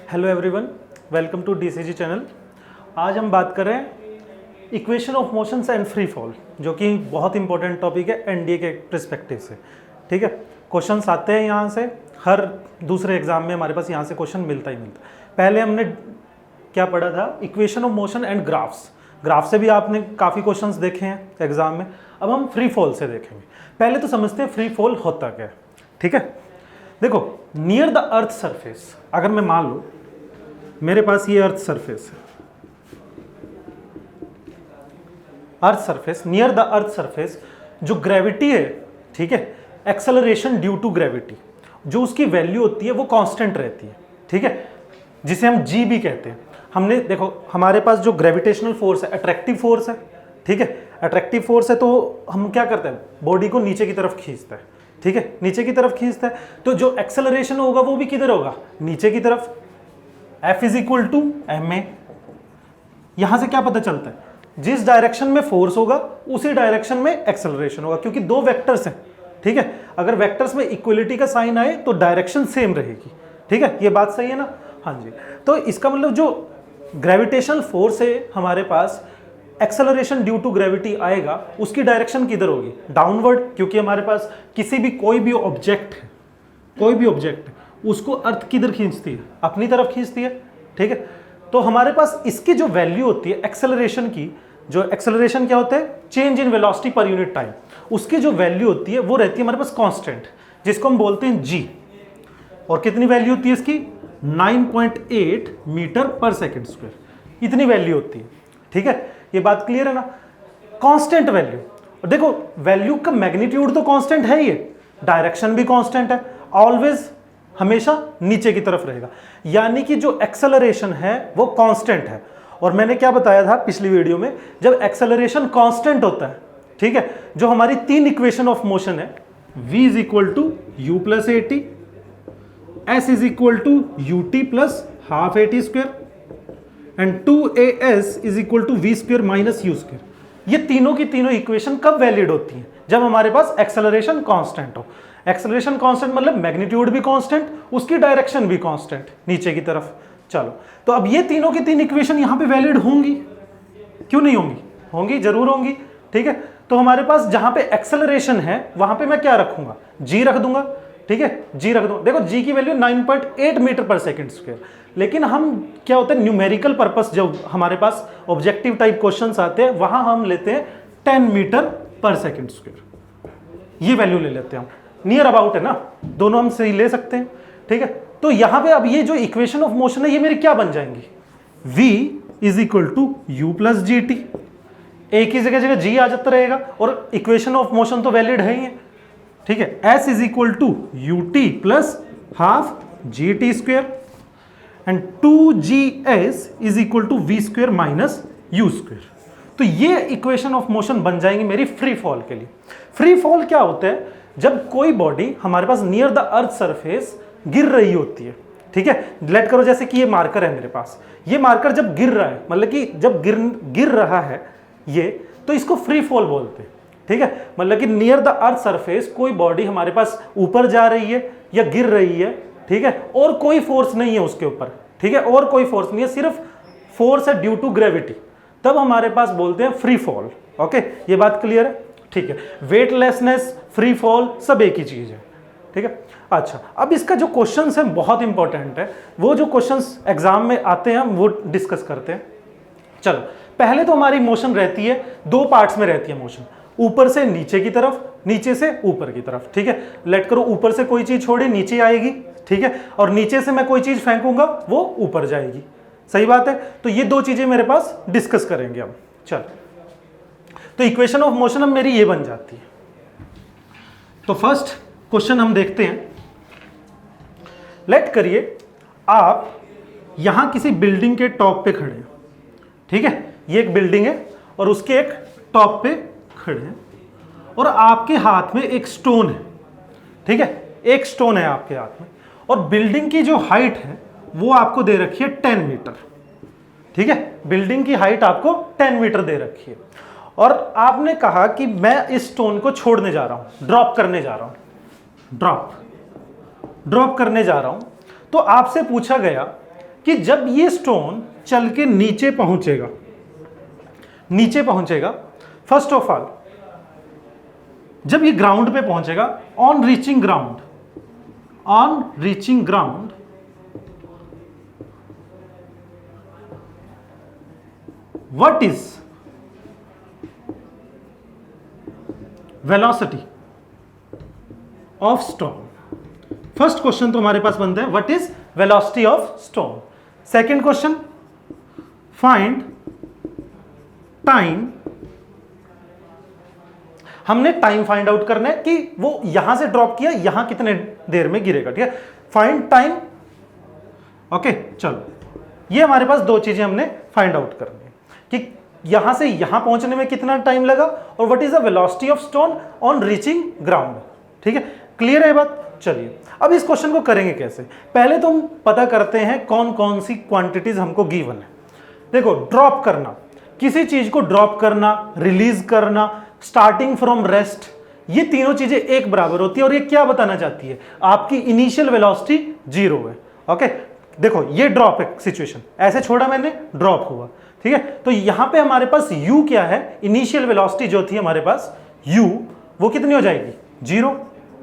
Hello everyone, welcome to DCG channel. आज हम बात कर रहे हैं equation of motions and free fall, जो कि बहुत इंपॉर्टेंट टॉपिक है एनडीए के पर्सपेक्टिव से। ठीक है, क्वेश्चंस आते हैं यहाँ से, हर दूसरे एग्जाम में हमारे पास यहाँ से क्वेश्चन मिलता ही मिलता है। पहले हमने क्या पढ़ा था, equation of motion and graphs. Graph से भी आपने काफ़ी क्वेश्चंस देखे हैं एग्जाम में। अब हम फ्री फॉल से देखेंगे। पहले तो समझते हैं फ्री फॉल होता क्या है। ठीक है, देखो, नियर द अर्थ सरफेस, अगर मैं मान लूँ मेरे पास ये अर्थ सरफेस है, earth surface, near the earth surface, जो ग्रेविटी है, ठीक है, एक्सेलरेशन ड्यू टू ग्रेविटी, जो उसकी वैल्यू होती है वो कांस्टेंट रहती है। ठीक है, जिसे हम जी भी कहते हैं। हमने देखो, हमारे पास जो ग्रेविटेशनल फोर्स है, अट्रैक्टिव फोर्स है। ठीक है, अट्रैक्टिव फोर्स है तो हम क्या करते हैं, बॉडी को नीचे की तरफ खींचता है। ठीक है, नीचे की तरफ खींचता है, तो जो एक्सेलरेशन होगा वो भी किधर होगा, नीचे की तरफ। F is equal to m a. यहां से क्या पता चलता है, जिस डायरेक्शन में फोर्स होगा उसी डायरेक्शन में एक्सेलरेशन होगा, क्योंकि दो वेक्टर्स हैं। ठीक है, अगर वेक्टर्स में इक्वलिटी का साइन आए तो डायरेक्शन सेम रहेगी। ठीक है, ये बात सही है ना। हाँ जी, तो इसका मतलब जो ग्रेविटेशनल फोर्स है हमारे पास, एक्सेलरेशन ड्यू टू ग्रेविटी आएगा, उसकी डायरेक्शन किधर होगी, डाउनवर्ड, क्योंकि हमारे पास किसी भी कोई भी ऑब्जेक्ट है, कोई भी ऑब्जेक्ट है, उसको अर्थ किधर खींचती है, अपनी तरफ खींचती है। ठीक है, तो हमारे पास इसकी जो वैल्यू होती है एक्सेलरेशन की, जो एक्सेलरेशन क्या होता है, change in velocity per unit time, उसकी जो वैल्यू होती है वो रहती है हमारे पास कांस्टेंट, जिसको हम बोलते हैं जी। और कितनी वैल्यू होती है इसकी, 9.8 मीटर पर सेकेंड स्क्वायर, इतनी वैल्यू होती है। ठीक है, ये बात क्लियर है ना, कांस्टेंट वैल्यू। और देखो, वैल्यू का मैग्नीट्यूड तो कांस्टेंट है ही है, डायरेक्शन भी कांस्टेंट है, ऑलवेज हमेशा नीचे की तरफ रहेगा, यानी कि जो एक्सेलरेशन है वो कांस्टेंट है। और मैंने क्या बताया था पिछली वीडियो में, जब एक्सेलरेशन कांस्टेंट होता है, ठीक है, जो हमारी तीन इक्वेशन ऑफ मोशन है, v is equal to u plus a t, s is equal to u t plus half a t square and 2as is equal to v square minus u square. ये तीनों की तीनों equation कब valid होती हैं, जब हमारे पास acceleration constant हो। एक्सेलरेशन कांस्टेंट मतलब मैग्नीट्यूड भी कांस्टेंट, उसकी डायरेक्शन भी कांस्टेंट, नीचे की तरफ। चलो, तो अब ये तीनों की तीन इक्वेशन यहां पे वैलिड होंगी, क्यों नहीं होंगी, होंगी, जरूर होंगी। ठीक है, तो हमारे पास जहां पे एक्सेलरेशन है वहां पे मैं क्या रखूंगा, जी रख दूंगा। ठीक है, जी रख दूंगा। देखो, जी की वैल्यू 9.8 मीटर पर सेकेंड स्क्वायर, लेकिन हम क्या होता है, न्यूमेरिकल पर्पस, जब हमारे पास ऑब्जेक्टिव टाइप क्वेश्चंस आते हैं वहां हम लेते हैं 10 मीटर पर सेकेंड स्क्वायर, ये वैल्यू ले लेते हैं हम। नियर अबाउट है ना, दोनों हम सही ले सकते हैं। ठीक है, तो यहां पे अब ये जो इक्वेशन ऑफ मोशन है ये मेरी क्या बन जाएंगी, v is equal to u plus g t, एक ही जगह जी आ जाता रहेगा, और इक्वेशन ऑफ मोशन तो वैलिड है ही है। ठीक है, s is equal to u t plus half g t square and 2gs is equal to v square minus u square. तो ये इक्वेशन ऑफ मोशन बन जाएंगी मेरी फ्री फॉल के लिए। फ्री फॉल क्या होता है, जब कोई बॉडी हमारे पास नियर द अर्थ सरफेस गिर रही होती है। ठीक है, लेट करो जैसे कि ये मार्कर है मेरे पास, ये मार्कर जब गिर रहा है, मतलब कि जब गिर रहा है ये, तो इसको फ्री फॉल बोलते हैं। ठीक है, मतलब कि नियर द अर्थ सरफेस कोई बॉडी हमारे पास ऊपर जा रही है या गिर रही है, ठीक है, और कोई फोर्स नहीं है उसके ऊपर। ठीक है, और कोई फोर्स नहीं है, सिर्फ फोर्स है ड्यू टू ग्रेविटी, तब हमारे पास बोलते हैं फ्री फॉल। ओके, ये बात क्लियर है। ठीक है, वेटलेसनेस, फ्री फॉल सब एक ही चीज है। ठीक है, अच्छा, अब इसका जो क्वेश्चंस है बहुत इंपॉर्टेंट है, वो जो क्वेश्चंस एग्जाम में आते हैं हम वो डिस्कस करते हैं। चलो, पहले तो हमारी मोशन रहती है, दो पार्ट्स में रहती है मोशन, ऊपर से नीचे की तरफ, नीचे से ऊपर की तरफ। ठीक है, लेट करो ऊपर से कोई चीज छोड़ी नीचे आएगी, ठीक है, और नीचे से मैं कोई चीज फेंकूंगा वो ऊपर जाएगी। सही बात है, तो ये दो चीजें मेरे पास डिस्कस करेंगे हम। चल, तो इक्वेशन ऑफ मोशन अब मेरी ये बन जाती है। तो फर्स्ट क्वेश्चन हम देखते हैं। लेट करिए आप यहां किसी बिल्डिंग के टॉप पे खड़े हैं। ठीक है, ये एक बिल्डिंग है और उसके एक टॉप पे खड़े हैं, और आपके हाथ में एक स्टोन है। ठीक है, एक स्टोन है आपके हाथ में, और बिल्डिंग की जो हाइट है वो आपको दे रखी है 10 मीटर। ठीक है, बिल्डिंग की हाइट आपको 10 मीटर दे रखी है, और आपने कहा कि मैं इस स्टोन को छोड़ने जा रहा हूं, ड्रॉप करने जा रहा हूं, ड्रॉप करने जा रहा हूं। तो आपसे पूछा गया कि जब ये स्टोन चल के नीचे पहुंचेगा, फर्स्ट ऑफ ऑल जब ये ग्राउंड पे पहुंचेगा, on reaching ground what is velocity of stone. First question तो हमारे पास बनता है what is velocity of stone. Second question, find time. हमने टाइम फाइंड आउट करना है कि वो यहां से ड्रॉप किया, यहां कितने देर में गिरेगा। ठीक है, फाइंड टाइम। ओके, चलो ये हमारे पास दो चीजें हमने फाइंड आउट करनी है कि यहां से यहां पहुंचने में कितना टाइम लगा और what is the velocity of stone on reaching ground. ठीक है, क्लियर है बात। चलिए अब इस क्वेश्चन को करेंगे कैसे। पहले तो हम पता करते हैं कौन कौन सी क्वांटिटीज हमको गिवन है। देखो, ड्रॉप करना, किसी चीज को ड्रॉप करना, रिलीज करना, स्टार्टिंग फ्रॉम रेस्ट, ये तीनों चीजें एक बराबर होती है। और ये क्या बताना चाहती है, आपकी इनिशियल वेलोसिटी 0 है। ओके, देखो ये ड्रॉप है सिचुएशन, ऐसे छोड़ा मैंने, ड्रॉप हुआ। ठीक है, तो यहां पे हमारे पास u क्या है, इनिशियल वेलोसिटी जो थी हमारे पास u, वो कितनी हो जाएगी 0।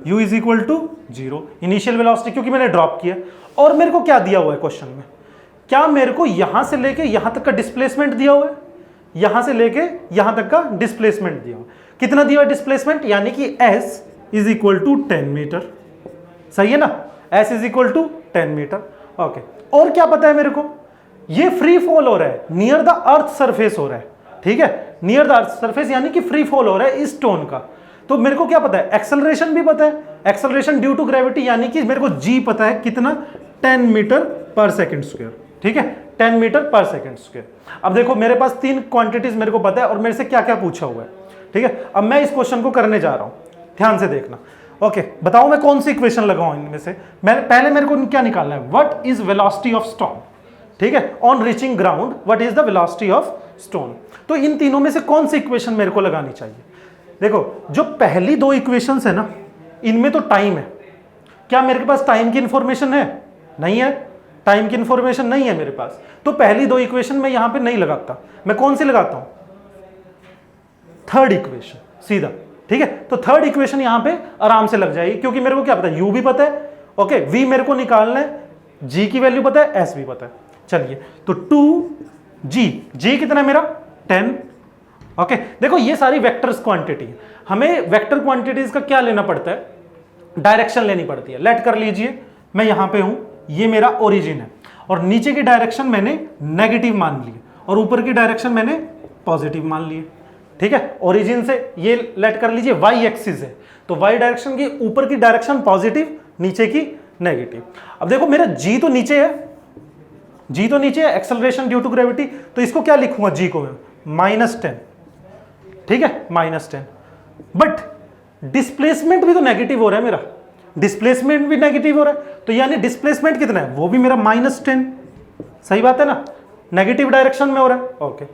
u is equal to 0 initial velocity, क्योंकि मैंने ड्रॉप किया। और मेरे को क्या दिया हुआ है क्वेश्चन में, क्या मेरे को यहां से लेके यहां तक का डिस्प्लेसमेंट दिया हुआ है, यहां से लेके यहां तक का डिस्प्लेसमेंट दिया हुआ है। कितना दिया हुआ डिस्प्लेसमेंट, यानी कि s is equal to 10 metre. सही है ना, s is equal to 10 metre. Okay, और क्या पता है मेरे को, ये फ्री फॉल हो रहा है, नियर द अर्थ सरफेस हो रहा है। ठीक है, नियर द अर्थ सरफेस यानी कि फ्री फॉल हो रहा है इस स्टोन का। तो मेरे को क्या पता है, एक्सेलरेशन भी पता है, एक्सेलरेशन ड्यू टू ग्रेविटी, यानी कि मेरे को g पता है कितना, 10 मीटर पर सेकंड स्क्वायर। ठीक है, 10 मीटर पर सेकंड स्क्वायर। अब देखो मेरे पास तीन क्वांटिटीज मेरे को पता है और मेरे से क्या क्या पूछा हुआ है। ठीक है, अब मैं इस क्वेश्चन को करने जा रहा हूं, ध्यान से देखना। ओके, बताओ मैं कौन सी इक्वेशन लगाऊं इनमें से। पहले मेरे को क्या निकालना है, what is velocity of stone. ठीक है, on reaching ground what is the velocity of stone. तो इन तीनों में से कौन सी इक्वेशन मेरे को लगानी चाहिए। देखो, जो पहली दो इक्वेशंस है ना, इनमें तो टाइम है। क्या मेरे पास टाइम की इंफॉर्मेशन है, नहीं है, टाइम की इंफॉर्मेशन नहीं है मेरे पास। तो पहली दो इक्वेशन मैं यहां पे नहीं लगाता, मैं कौन सी लगाता हूं, थर्ड इक्वेशन सीधा। ठीक है, तो थर्ड इक्वेशन यहां पे आराम से लग जाएगी, क्योंकि मेरे को क्या पता है, u भी पता है, ओके, v मेरे को निकालना है, g की वैल्यू पता है, s भी पता है। चलिए, तो 2g कितना है मेरा 10। ओके, देखो ये सारी वेक्टर्स क्वांटिटी है। हमें वेक्टर क्वांटिटीज का क्या लेना पड़ता है, डायरेक्शन लेनी पड़ती है। लेट कर लीजिए मैं यहां पे हूं, ये मेरा ओरिजिन है और नीचे की डायरेक्शन मैंने नेगेटिव मान ली और ऊपर की डायरेक्शन मैंने पॉजिटिव मान ली। ठीक है, ओरिजिन से ये लेट कर लीजिए y एक्सिस है, तो y डायरेक्शन की ऊपर की डायरेक्शन पॉजिटिव, नीचे की नेगेटिव। अब देखो मेरा g तो नीचे है, g तो नीचे है, एक्सेलरेशन ड्यू टू ग्रेविटी, तो इसको क्या लिखूंगा, g को मैं -10। ठीक है, -10, बट डिस्प्लेसमेंट भी तो नेगेटिव हो रहा है मेरा, डिस्प्लेसमेंट भी नेगेटिव हो रहा है, तो यानी डिस्प्लेसमेंट कितना है, वो भी मेरा -10। सही बात है ना, नेगेटिव डायरेक्शन में हो रहा है। ओके,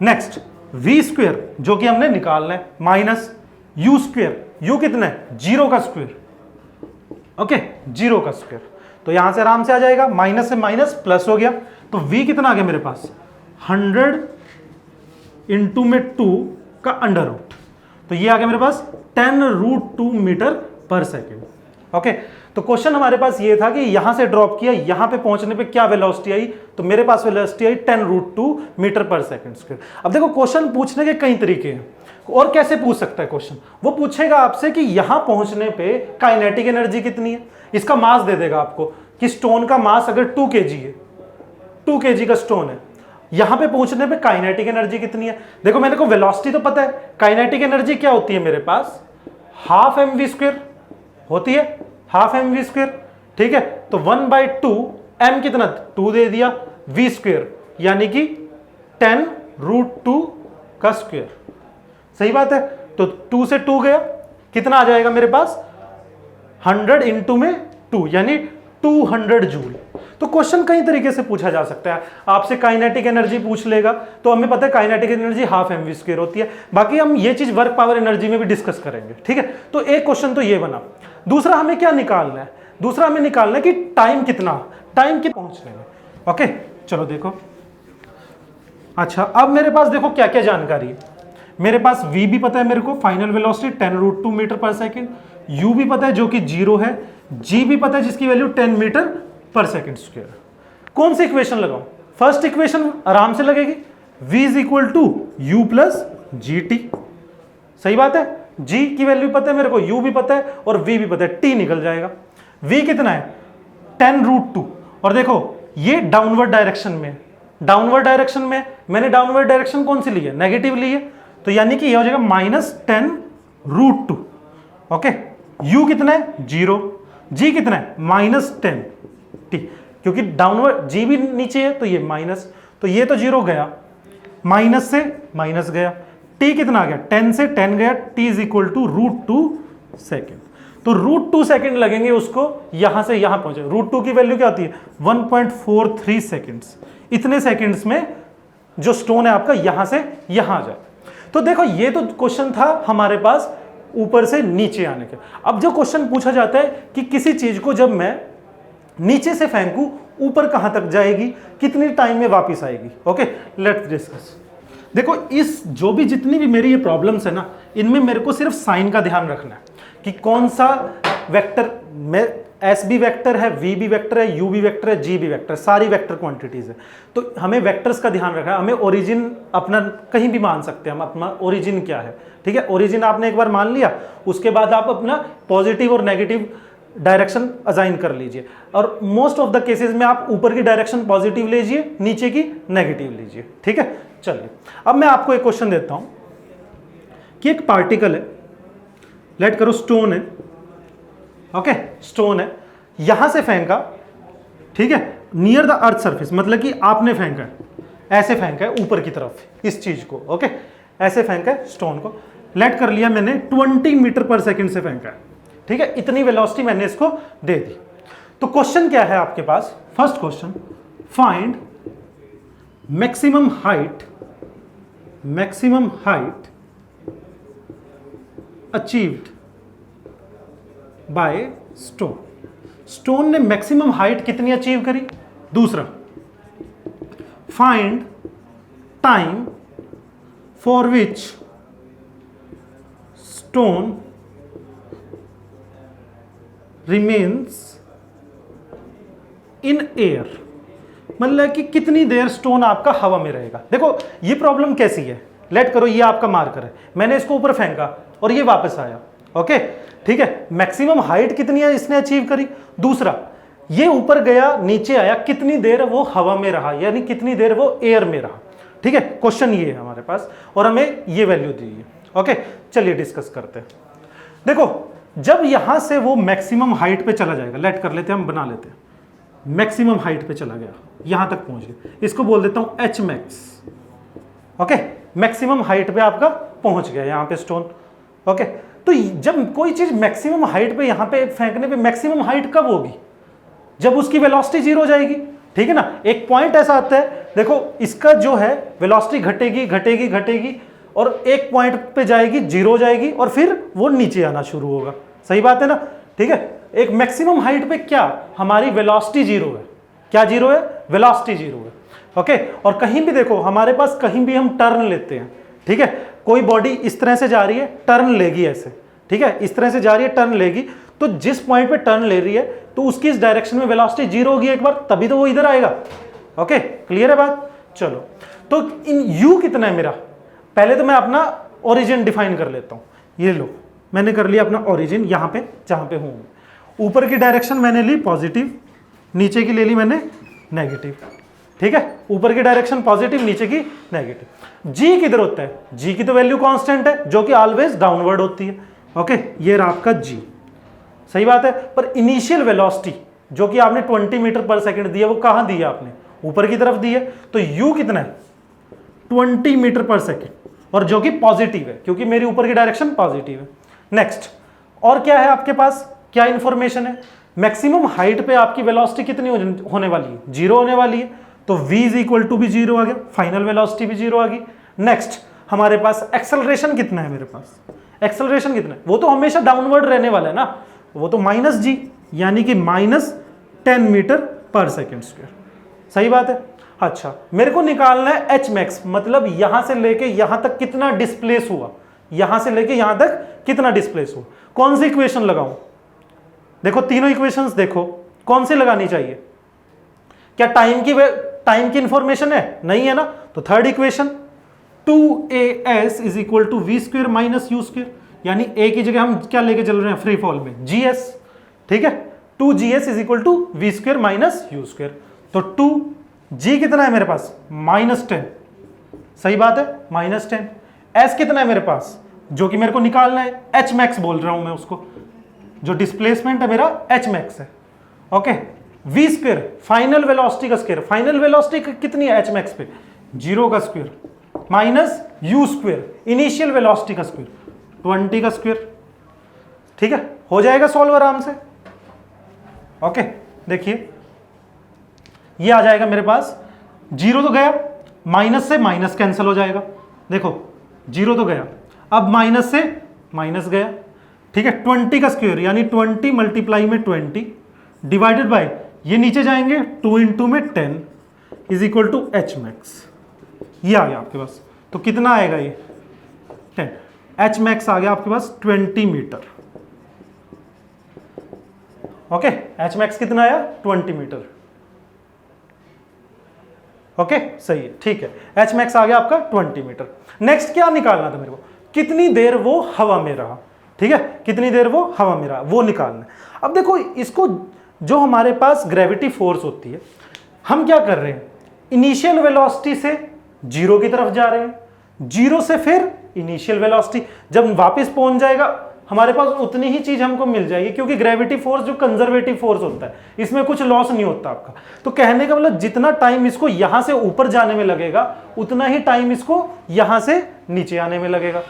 नेक्स्ट v स्क्वायर जो कि हमने निकालना है, माइनस u स्क्वायर, u कितना है 0 का स्क्वायर। ओके, 0 का स्क्वायर, तो यहां से आराम से आ जाएगा, माइनस से माइनस प्लस हो गया, तो v कितना आ गया मेरे पास 100 इंटू में 2 का अंडर रूट, तो ये आ गया मेरे पास 10√2 मीटर पर सेकेंड। ओके, तो क्वेश्चन हमारे पास ये था कि यहां से ड्रॉप किया, यहां पे पहुंचने पे क्या वेलोसिटी आई, तो मेरे पास वेलोसिटी आई 10√2 मीटर पर सेकेंड स्क्वायर। अब देखो क्वेश्चन पूछने के कई तरीके हैं, और कैसे पूछ सकता है क्वेश्चन, वो पूछेगा आपसे कि यहां पहुंचने पे काइनेटिक एनर्जी कितनी है, इसका मास दे देगा आपको कि स्टोन का मास अगर 2 kg है, 2 kg का स्टोन है, यहां पे पहुंचने पे काइनेटिक एनर्जी कितनी है। देखो मेरे को वेलोसिटी तो पता है, काइनेटिक एनर्जी क्या होती है मेरे पास, हाफ mv² होती है, हाफ mv²। ठीक है, तो 1/2 m कितना 2 दे दिया, v² यानी कि 10√2 का स्क्वायर। सही बात है, तो 2 से 2 गया, कितना आ जाएगा मेरे पास 100 इंटू में 2 यानी 200 जूल। तो क्वेश्चन कई तरीके से पूछा जा सकता है, आपसे काइनेटिक एनर्जी पूछ लेगा, तो हमें पता है काइनेटिक एनर्जी हाफ mv² होती है। बाकी हम ये चीज वर्क पावर एनर्जी में भी डिस्कस करेंगे। ठीक है, तो एक क्वेश्चन तो ये बना। दूसरा हमें क्या निकालना है, दूसरा हमें निकालना है कि टाइम कितना, टाइम के पहुंचने में। ओके चलो देखो, अच्छा अब मेरे पास देखो क्या क्या जानकारी है। मेरे पास v भी पता है मेरे को, फाइनल वेलोसिटी 10√2 मीटर पर सेकेंड, u भी पता है जो कि 0 है, g भी पता है जिसकी वैल्यू 10 मीटर पर सेकेंड स्क्वायर। कौन सी इक्वेशन लगाऊं? फर्स्ट इक्वेशन आराम से लगेगी, v is equal to u plus g t. सही बात है, g की वैल्यू पता है मेरे को, u भी पता है और v भी पता है, t निकल जाएगा। v कितना है 10√2, और देखो ये डाउनवर्ड डायरेक्शन में, डाउनवर्ड डायरेक्शन में मैंने डाउनवर्ड डायरेक्शन कौन सी ली है? नेगेटिव ली है, तो यानी कि ये हो जाएगा -10√2। ओके, u कितना है 0, g कितना है -10 t, क्योंकि डाउनवर्ड g भी नीचे है तो ये माइनस, तो ये तो 0 गया, माइनस से माइनस गया, t कितना आ गया 10 से 10 गया, t is equal to √2 second. तो √2 सेकेंड लगेंगे उसको यहां से यहां पहुंचे। √2 की वैल्यू क्या होती है 1.43 सेकेंड्स। इतने सेकेंड्स में जो स्टोन है आपका यहां से यहां आ जाए। तो देखो ये तो क्वेश्चन था हमारे पास ऊपर से नीचे आने के। अब जो क्वेश्चन पूछा जाता है कि किसी चीज को जब मैं नीचे से फेंकूं ऊपर कहां तक जाएगी, कितनी टाइम में वापस आएगी। Okay let's discuss. देखो इस जो भी जितनी भी मेरी ये प्रॉब्लम्स है ना, इनमें मेरे को सिर्फ साइन का ध्यान रखना है कि कौन सा वेक्टर में, एस भी वेक्टर है, वी भी वेक्टर है, यू भी वेक्टर है, जी भी वेक्टर, सारी वेक्टर क्वांटिटीज है। तो हमें वेक्टर्स का ध्यान रखना है। हमें ओरिजिन अपना कहीं भी मान सकते हैं, हम अपना ओरिजिन क्या है, ठीक है। ओरिजिन आपने एक बार मान लिया, उसके बाद आप अपना पॉजिटिव और नेगेटिव डायरेक्शन असाइन कर लीजिए, और मोस्ट ऑफ द केसेस में आप ऊपर की डायरेक्शन पॉजिटिव लीजिए, नीचे की नेगेटिव लीजिए, ठीक है। चलिए अब मैं आपको एक क्वेश्चन देता हूं कि एक पार्टिकल है, लेट करो स्टोन है, ओके स्टोन है, यहां से फेंका, ठीक है, नियर द अर्थ सरफेस, मतलब कि आपने फेंका है, ऐसे फेंका है ऊपर की तरफ इस चीज को, ओके ऐसे फेंका है स्टोन को, लेट कर लिया मैंने 20 मीटर पर सेकंड से फेंका है, ठीक है, इतनी वेलोसिटी मैंने इसको दे दी। तो क्वेश्चन क्या है आपके पास? First question, find maximum height achieved by stone. Stone ने मैक्सिमम हाइट कितनी अचीव करी? दूसरा, find time for which stone remains in air, मतलब कि कितनी देर स्टोन आपका हवा में रहेगा। देखो ये प्रॉब्लम कैसी है, लेट करो ये आपका मार्कर है, मैंने इसको ऊपर फेंका और ये वापस आया, ओके ठीक है, मैक्सिमम हाइट कितनी है इसने अचीव करी। दूसरा, ये ऊपर गया नीचे आया, कितनी देर वो हवा में रहा, यानी कितनी देर वो एयर में रहा, ठीक है। क्वेश्चन ये है हमारे पास और हमें ये वैल्यू दी है, ओके चलिए डिस्कस करते हैं। देखो जब यहां से वो मैक्सिमम हाइट पे चला जाएगा, लेट कर लेते हैं, हम बना लेते हैं, मैक्सिमम हाइट पे चला गया, यहां तक पहुंच गया, इसको बोल देता हूं H max, okay maximum height पे आपका पहुंच गया यहां पे स्टोन, ओके। तो जब कोई चीज मैक्सिमम हाइट पे यहां पे फेंकने पे मैक्सिमम हाइट कब होगी? जब उसकी वेलोसिटी जीरो हो जाएगी, ठीक है ना। एक पॉइंट ऐसा आता है, देखो इसका जो है वेलोसिटी घटेगी घटेगी घटेगी और एक पॉइंट पे जाएगी, जीरो हो जाएगी और फिर वो नीचे आना शुरू होगा, सही बात है ना, ठीक है। एक मैक्सिमम हाइट पे क्या हमारी वेलोसिटी जीरो है, क्या जीरो है? वेलोसिटी जीरो है, ओके। और कहीं भी देखो हमारे पास, कहीं भी हम टर्न लेते हैं, ठीक है, कोई बॉडी इस तरह से जा रही है, टर्न लेगी ऐसे, ठीक है, इस तरह से जा रही है, टर्न लेगी, तो जिस पॉइंट पे टर्न ले रही है तो उसकी इस डायरेक्शन में वेलोसिटी जीरो होगी एक बार, तभी तो वो इधर आएगा, ओके क्लियर है बात। चलो तो इन u कितना है मेरा, पहले तो मैं अपना ओरिजिन डिफाइन कर लेता हूं। ये लो मैंने कर लिया अपना ओरिजिन, यहां पे जहां पे हूं, ऊपर की डायरेक्शन मैंने ली पॉजिटिव, नीचे की ले ली मैंने नेगेटिव, ठीक है, ऊपर की डायरेक्शन पॉजिटिव, नीचे की नेगेटिव। जी किधर होता है? जी की तो वैल्यू कांस्टेंट है जो कि ऑलवेज डाउनवर्ड होती है, ओके ये रहा आपका जी, सही बात है। पर इनिशियल वेलोसिटी जो कि आपने 20 मीटर पर सेकंड दिया, वो कहां दी है आपने? ऊपर की तरफ दी है, तो u कितना है 20 मीटर पर सेकंड, और जो कि पॉजिटिव है क्योंकि मेरी ऊपर की डायरेक्शन पॉजिटिव है। नेक्स्ट, और क्या है आपके पास, क्या इंफॉर्मेशन है? मैक्सिमम हाइट पे आपकी वेलोसिटी कितनी होने वाली है? जीरो होने वाली है, तो v इज इक्वल टू भी जीरो आ गया, फाइनल वेलोसिटी भी जीरो आ गई। नेक्स्ट हमारे पास एक्सेलरेशन कितना है, मेरे पास एक्सेलरेशन कितना है? वो तो हमेशा डाउनवर्ड रहने वाला है ना, वो तो -g, यानी कि -10 मीटर पर सेकेंड स्क्वायर, सही बात है। अच्छा, मेरे को निकालना है एच मैक्स, मतलब यहां से लेके यहां तक कितना डिस्प्लेस हुआ, यहां से लेके यहां तक कितना डिस्प्लेस हुआ। कौन सी इक्वेशन लगाऊं? देखो तीनों इक्वेशंस देखो, कौन सी लगानी चाहिए? क्या टाइम की इंफॉर्मेशन है? नहीं है ना, तो third equation 2as is equal to v square minus u square, यानी a की जगह हम क्या लेके चल रहे हैं फ्री फॉल में, gs, ठीक है। 2gs is equal to v square minus u square, तो 2g कितना है मेरे पास? -10, सही बात है, -10। s कितना है मेरे पास, जो कि मेरे को निकालना है, h मैक्स बोल रहा हूं मैं उसको, जो डिस्प्लेसमेंट है मेरा h मैक्स है, okay. v square final velocity का स्क्वायर, फाइनल वेलोसिटी कितनी है h मैक्स पे? 0 का square minus u square initial velocity का स्क्वायर 20 का स्क्वायर, ठीक है। हो जाएगा सॉल्व आराम से, ओके। देखिए ये आ जाएगा मेरे पास, 0 तो गया, माइनस से माइनस कैंसिल हो जाएगा, देखो 0 तो गया, अब माइनस से माइनस गया, ठीक है। 20 का स्क्वायर यानी 20 मल्टीप्लाई में 20 डिवाइडेड बाय, ये नीचे जाएंगे 2 इंटू में 10 is equal to h max, ये आ गया आपके पास। तो कितना आएगा ये 10, एच मैक्स आ गया आपके पास 20 मीटर, ओके। एच मैक्स कितना आया? 20 मीटर, ओके, सही है, ठीक है। एच मैक्स आ गया आपका 20 मीटर। नेक्स्ट क्या निकालना था मेरे को? कितनी देर वो हवा में रहा, ठीक है, कितनी देर वो हवा में रहा, वो निकालना है। अब देखो इसको, जो हमारे पास ग्रेविटी फोर्स होती है, हम क्या कर रहे हैं, इनिशियल वेलोसिटी से 0 की तरफ जा रहे हैं, 0 से फिर इनिशियल वेलोसिटी, जब वापस पहुंच जाएगा हमारे पास उतनी ही चीज हमको मिल जाएगी, क्योंकि ग्रेविटी फोर्स जो कंजर्वेटिव फोर्स होता है, इसमें कुछ लॉस नहीं होता आपका। तो कहने का मतलब जितना टाइम इसको यहां से ऊपर जाने में लगेगा, उतना ही टाइम इसको यहां से नीचे आने में लगेगा,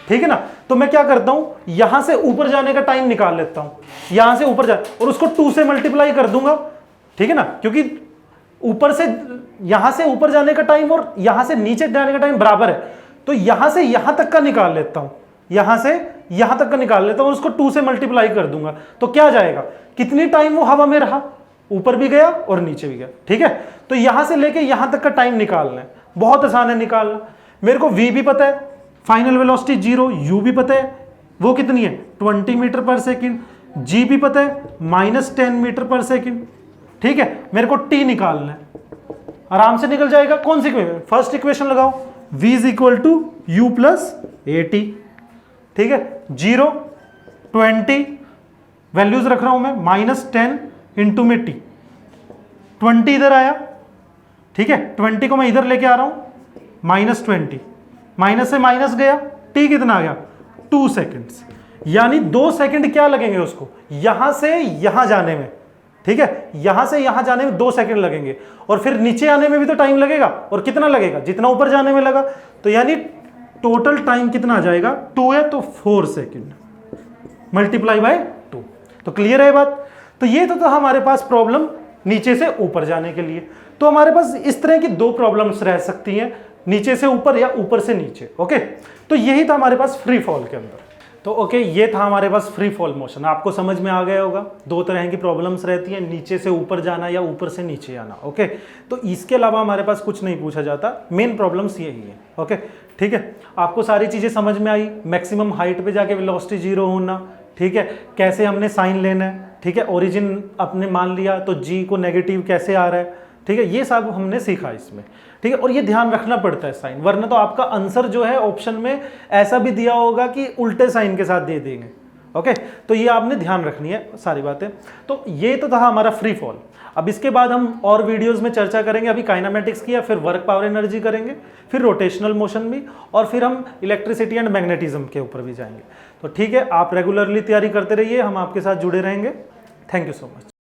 ठीक है ना। तो मैं क्या करता हूं, यहां से ऊपर जाने का टाइम निकाल लेता हूं, यहां से ऊपर जा, और उसको 2 से मल्टीप्लाई कर दूंगा, ठीक है ना, क्योंकि ऊपर से यहां से ऊपर जाने का टाइम और यहां से नीचे जाने का टाइम बराबर है, तो यहां से यहां तक का निकाल लेता हूं, यहां से यहां तक का निकाल लेता हूं और उसको 2 से मल्टीप्लाई कर दूंगा, तो क्या जाएगा, कितनी टाइम वो हवा में रहा, ऊपर भी गया और नीचे भी गया, ठीक है। तो यहां से लेके यहां तक का टाइम निकालना है, बहुत आसान है निकालना। मेरे को v भी पता है, फाइनल वेलोसिटी 0, u भी पता है वो कितनी है 20 मीटर पर सेकेंड, g भी पता है -10 मीटर पर सेकेंड, ठीक है। मेरे को t निकालना है, आराम से निकल जाएगा। कौन सी इक्वेशन? फर्स्ट इक्वेशन लगाओ, v is equal to u plus at, ठीक है। 0 20 वैल्यूज रख रहा हूं मैं, -10 इंटू में t, 20 इधर आया, ठीक है, 20 को मैं इधर लेके आ रहा हूं, -20, माइनस से माइनस गया, t कितना आ गया 2 सेकेंड्स, यानी 2 सेकंड क्या लगेंगे उसको यहां से यहां जाने में, ठीक है, यहां से यहां जाने में 2 सेकंड लगेंगे, और फिर नीचे आने में भी तो टाइम लगेगा, और कितना लगेगा जितना ऊपर जाने में लगा, तो यानी टोटल टाइम कितना आ जाएगा, 2 है तो 4 सेकंड मल्टीप्लाई बाय 2। तो क्लियर है बात। तो ये तो हमारे पास प्रॉब्लम नीचे से ऊपर जाने के लिए। तो हमारे पास इस तरह की 2 प्रॉब्लम्स रह सकती हैं, नीचे से ऊपर या ऊपर से नीचे, ओके। तो यही था हमारे पास फ्री फॉल के अंदर। तो ओके, ये था हमारे पास फ्री फॉल मोशन, आपको समझ में आ गया होगा। 2 तरह की प्रॉब्लम्स रहती हैं, नीचे से ऊपर जाना या ऊपर से नीचे आना, ओके। तो इसके अलावा हमारे पास कुछ नहीं पूछा जाता, मेन प्रॉब्लम्स यही है, ओके, ठीक है। आपको सारी चीज़ें समझ में आई, मैक्सिमम हाइट पे जाके वेलोसिटी 0 होना, ठीक है, कैसे हमने साइन लेना है, ठीक है, ओरिजिन आपने मान लिया तो जी को नेगेटिव कैसे आ रहा है, ठीक है, ये सब हमने सीखा इसमें, ठीक है। और ये ध्यान रखना पड़ता है साइन, वरना तो आपका आंसर जो है ऑप्शन में ऐसा भी दिया होगा कि उल्टे साइन के साथ दे देंगे, ओके। तो ये आपने ध्यान रखनी है सारी बातें। तो ये तो था हमारा फ्री फॉल। अब इसके बाद हम और वीडियोस में चर्चा करेंगे, अभी काइनेमेटिक्स की, फिर वर्क पावर एनर्जी करेंगे, फिर रोटेशनल मोशन भी, और फिर हम इलेक्ट्रिसिटी एंड मैग्नेटिज्म के ऊपर भी जाएंगे। तो ठीक है, आप रेगुलरली तैयारी करते रहिए, हम आपके साथ जुड़े रहेंगे। Thank you so much.